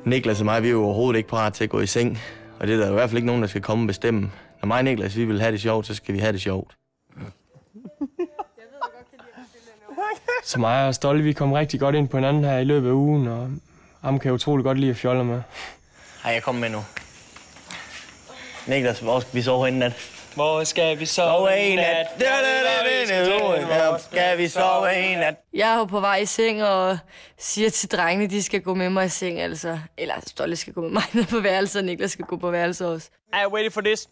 Niklas og mig, vi er jo overhovedet ikke parat til at gå i seng. Og det er der i hvert fald ikke nogen, der skal komme og bestemme. Når mig og Niklas, vi vil have det sjovt, så skal vi have det sjovt. Så mig og Stolte, vi kom rigtig godt ind på hinanden her i løbet af ugen, og ham kan jeg utrolig godt lide at fjolle med. Ej, jeg kommer med nu. Niklas, hvor skal vi sove i nat? Hvor skal vi sove i nat? Hvor skal vi sove i nat? Jeg er jo på vej i seng og siger til drengene, de skal gå med mig i seng, altså. Eller Stolte skal gå med mig ned på værelset, og Niklas skal gå på værelset også. I waited for this.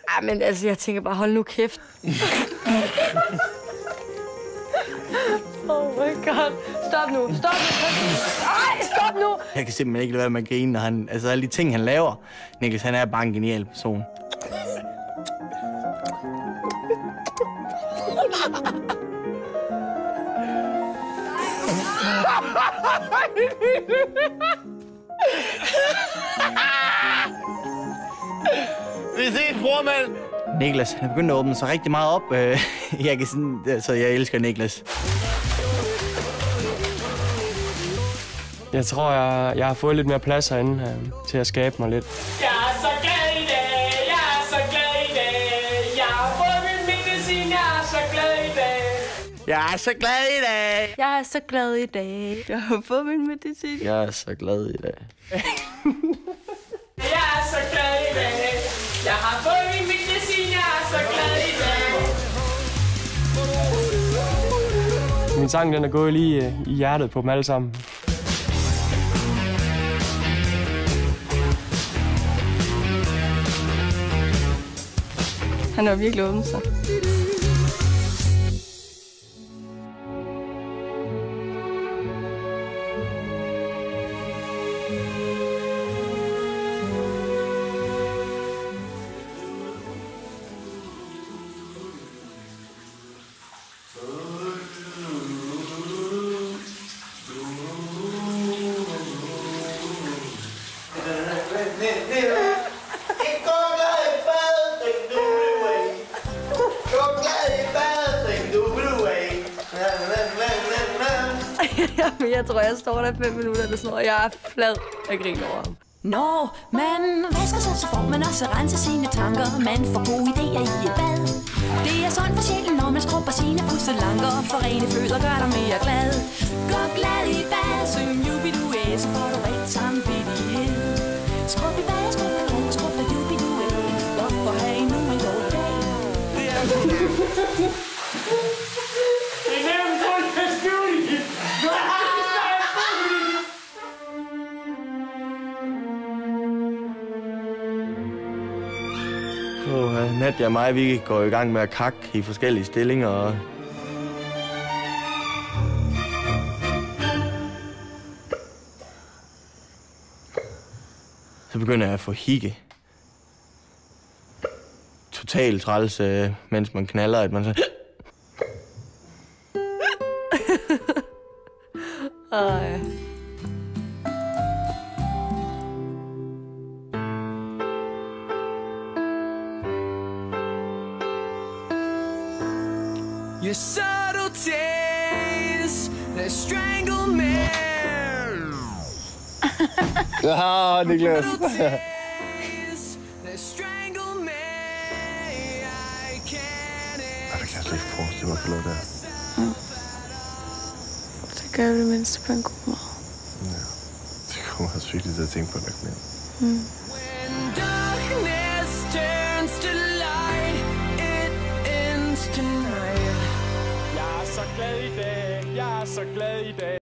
Ej, men altså, jeg tænker bare, hold nu kæft. Oh my god. Stop nu. Stop nu. Ej, stop nu. Jeg kan simpelthen ikke lade være med at grine, når han... Altså, alle de ting, han laver. Niklas, han er bare en genial person. Vi ses, brormand! Niklas, han er begyndt at åbne sig rigtig meget op. Jeg kan sådan... Altså, jeg elsker Niklas. Jeg tror, jeg har fået lidt mere plads herinde til at skabe mig lidt. Jeg er så glad i dag, jeg er så glad i dag. Jeg har fået min medicin, jeg er så glad i dag. Jeg er så glad i dag. Jeg er så glad i dag. Jeg har fået min medicin. Jeg er så glad i dag. Jeg er så glad i dag. Jeg har fået min medicin, jeg er så glad i dag. Min sang, den er gået lige i hjertet på dem alle sammen. Han har virkelig åbnet sig. Jeg tror, jeg står der 5 minutter eller sådan noget, og jeg er flad af grin over ham. Når man vasker sig, så får man også renset sine tanker. Man får gode idéer i et bad. Det er sundt for sjælen, når man skrubber sine pustelanker. For rene fødder gør dig mere glad. Gå glad i bad, syng jubidu-æ, så får du rigtig samvittighed. Skrub i bad, skrub dig jubidu-æ. Hvorfor have nu en god dag? Det er nemt, det er skjult. Nadia og mig, vi går i gang med at kakke i forskellige stillinger. Og så begynder jeg at få hikke. Totalt træls, mens man knaller, at man så... Ej. Your subtleties, they strangle me. Ja, Niklas. They strangle me. I can't. Jeg kan slet ikke forestille mig at få lov der. Så gør vi det mindste på en god måde. Ja, det kommer også virkelig til at tænke på nok mere. When darkness turns to light, it ends tonight. Jeg er så glad i dag, jeg er så glad i dag.